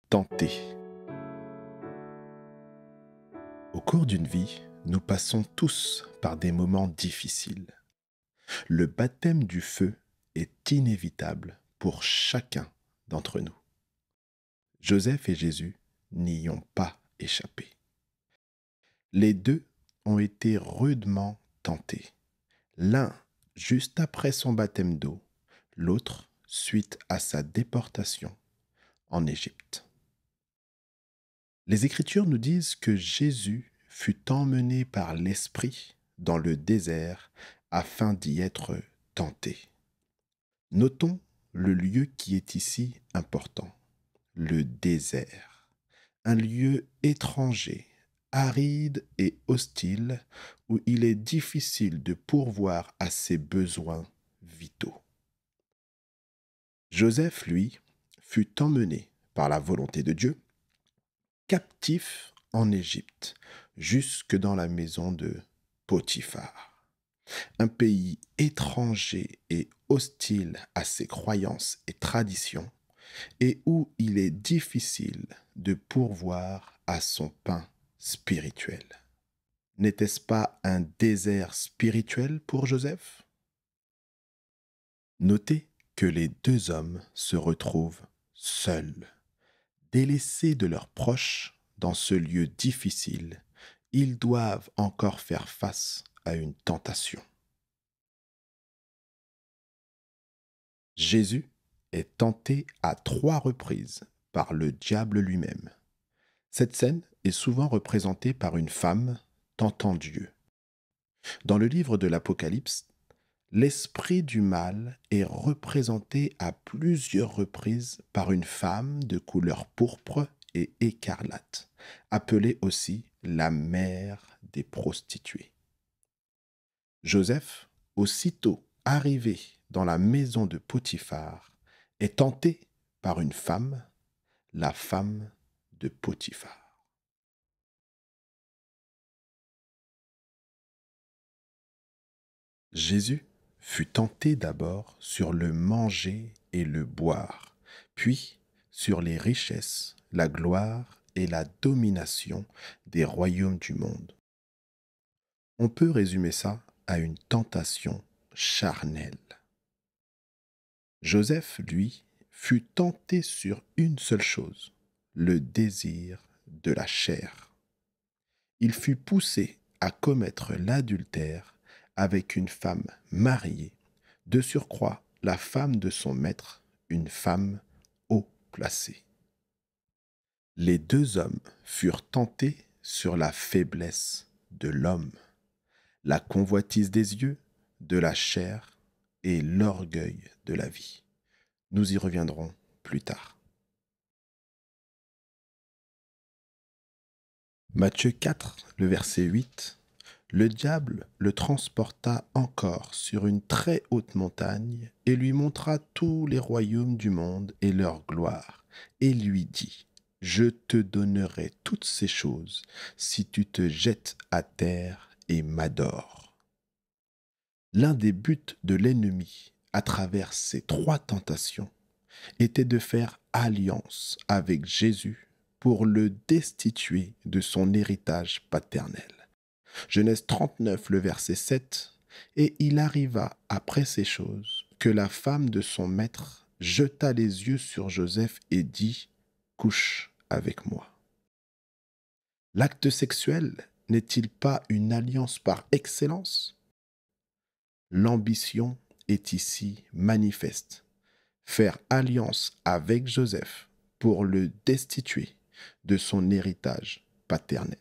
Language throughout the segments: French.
Tenté. Au cours d'une vie, nous passons tous par des moments difficiles. Le baptême du feu est inévitable pour chacun d'entre nous. Joseph et Jésus n'y ont pas échappé. Les deux ont été rudement tentés. L'un juste après son baptême d'eau, l'autre suite à sa déportation en Égypte. Les Écritures nous disent que Jésus fut emmené par l'Esprit dans le désert afin d'y être tenté. Notons le lieu qui est ici important, le désert, un lieu étranger, aride et hostile où il est difficile de pourvoir à ses besoins vitaux. Joseph, lui, fut emmené par la volonté de Dieu captif en Égypte, jusque dans la maison de Potiphar, un pays étranger et hostile à ses croyances et traditions, et où il est difficile de pourvoir à son pain spirituel. N'était-ce pas un désert spirituel pour Joseph? Notez que les deux hommes se retrouvent seuls. Délaissés de leurs proches dans ce lieu difficile, ils doivent encore faire face à une tentation. Jésus est tenté à 3 reprises par le diable lui-même. Cette scène est souvent représentée par une femme tentant Dieu. Dans le livre de l'Apocalypse, l'esprit du mal est représenté à plusieurs reprises par une femme de couleur pourpre et écarlate, appelée aussi la mère des prostituées. Joseph, aussitôt arrivé dans la maison de Potiphar, est tenté par une femme, la femme de Potiphar. Jésus fut tenté d'abord sur le manger et le boire, puis sur les richesses, la gloire et la domination des royaumes du monde. On peut résumer ça à une tentation charnelle. Joseph, lui, fut tenté sur une seule chose, le désir de la chair. Il fut poussé à commettre l'adultère avec une femme mariée, de surcroît la femme de son maître, une femme haut placée. Les deux hommes furent tentés sur la faiblesse de l'homme, la convoitise des yeux, de la chair et l'orgueil de la vie. Nous y reviendrons plus tard. Matthieu 4, le verset 8. Le diable le transporta encore sur une très haute montagne et lui montra tous les royaumes du monde et leur gloire, et lui dit, « Je te donnerai toutes ces choses si tu te jettes à terre et m'adores. » L'un des buts de l'ennemi à travers ces 3 tentations était de faire alliance avec Jésus pour le destituer de son héritage paternel. Genèse 39, le verset 7, « Et il arriva après ces choses que la femme de son maître jeta les yeux sur Joseph et dit, « Couche avec moi. » L'acte sexuel n'est-il pas une alliance par excellence? L'ambition est ici manifeste. Faire alliance avec Joseph pour le destituer de son héritage paternel.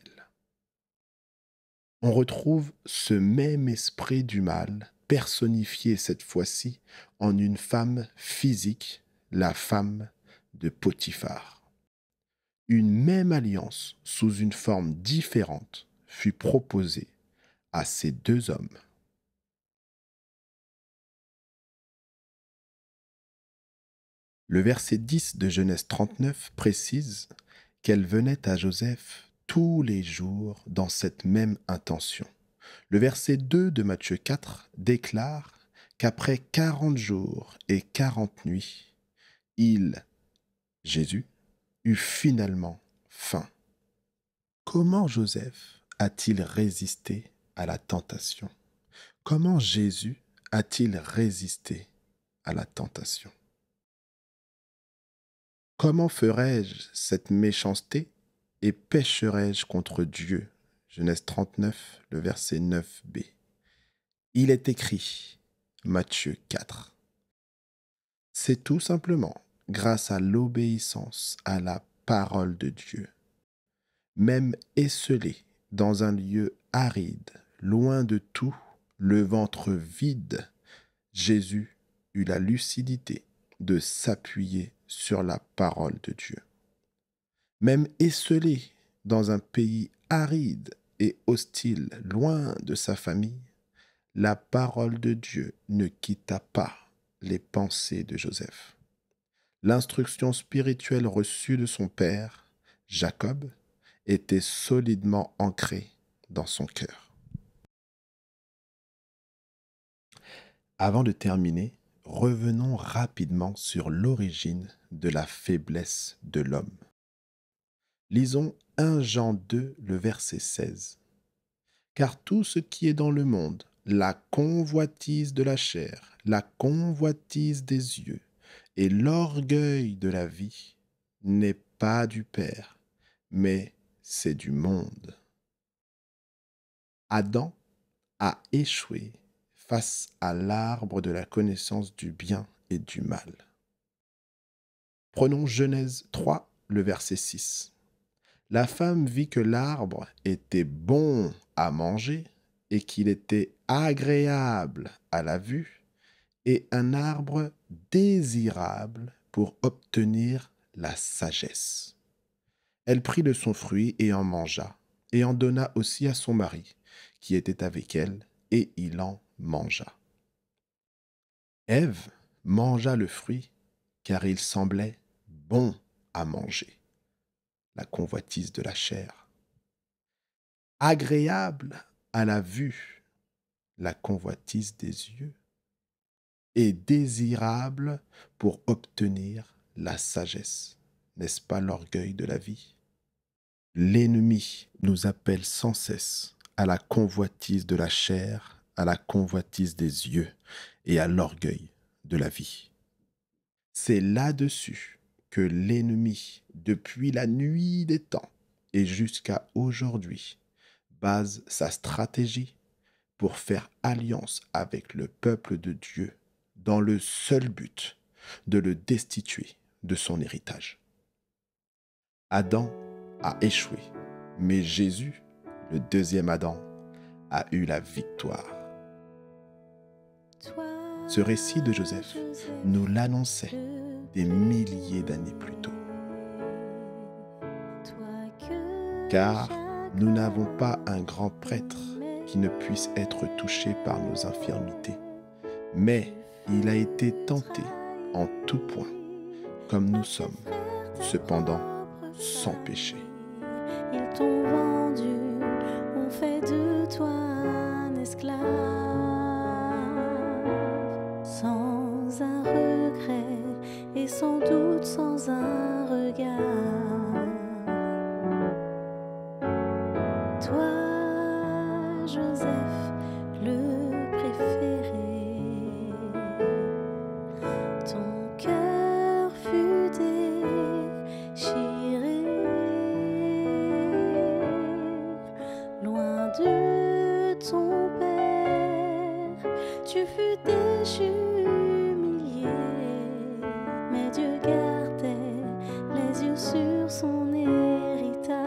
On retrouve ce même esprit du mal, personnifié cette fois-ci en une femme physique, la femme de Potiphar. Une même alliance sous une forme différente fut proposée à ces deux hommes. Le verset 10 de Genèse 39 précise qu'elle venait à Joseph tous les jours dans cette même intention. Le verset 2 de Matthieu 4 déclare qu'après 40 jours et 40 nuits, il, Jésus, eut finalement fin. Comment Joseph a-t-il résisté à la tentation? Comment Jésus a-t-il résisté à la tentation? Comment ferais-je cette méchanceté et pécherais-je contre Dieu? Genèse 39, le verset 9b. Il est écrit, Matthieu 4. C'est tout simplement grâce à l'obéissance à la parole de Dieu. Même esselé dans un lieu aride, loin de tout, le ventre vide, Jésus eut la lucidité de s'appuyer sur la parole de Dieu. Même esselé dans un pays aride et hostile, loin de sa famille, la parole de Dieu ne quitta pas les pensées de Joseph. L'instruction spirituelle reçue de son père, Jacob, était solidement ancrée dans son cœur. Avant de terminer, revenons rapidement sur l'origine de la faiblesse de l'homme. Lisons 1 Jean 2, le verset 16. Car tout ce qui est dans le monde, la convoitise de la chair, la convoitise des yeux et l'orgueil de la vie, n'est pas du Père, mais c'est du monde. Adam a échoué face à l'arbre de la connaissance du bien et du mal. Prenons Genèse 3, le verset 6. La femme vit que l'arbre était bon à manger et qu'il était agréable à la vue et un arbre désirable pour obtenir la sagesse. Elle prit de son fruit et en mangea, et en donna aussi à son mari, qui était avec elle, et il en mangea. Ève mangea le fruit, car il semblait bon à manger, la convoitise de la chair. Agréable à la vue, la convoitise des yeux, et désirable pour obtenir la sagesse. N'est-ce pas l'orgueil de la vie? L'ennemi nous appelle sans cesse à la convoitise de la chair, à la convoitise des yeux et à l'orgueil de la vie. C'est là-dessus que l'ennemi, depuis la nuit des temps et jusqu'à aujourd'hui, base sa stratégie pour faire alliance avec le peuple de Dieu dans le seul but de le destituer de son héritage. Adam a échoué, mais Jésus, le deuxième Adam, a eu la victoire. Ce récit de Joseph nous l'annonçait des milliers d'années plus tôt. Car nous n'avons pas un grand prêtre qui ne puisse être touché par nos infirmités, mais il a été tenté en tout point, comme nous sommes, cependant sans péché. Ils t'ont vendu, ont fait de toi un esclave, sans un regret et sans doute sans un regard. Toi, Joseph, le préféré, ton cœur fut déchiré. Loin de ton père, tu fus déchu, humilié, mais Dieu gardait les yeux sur son héritage.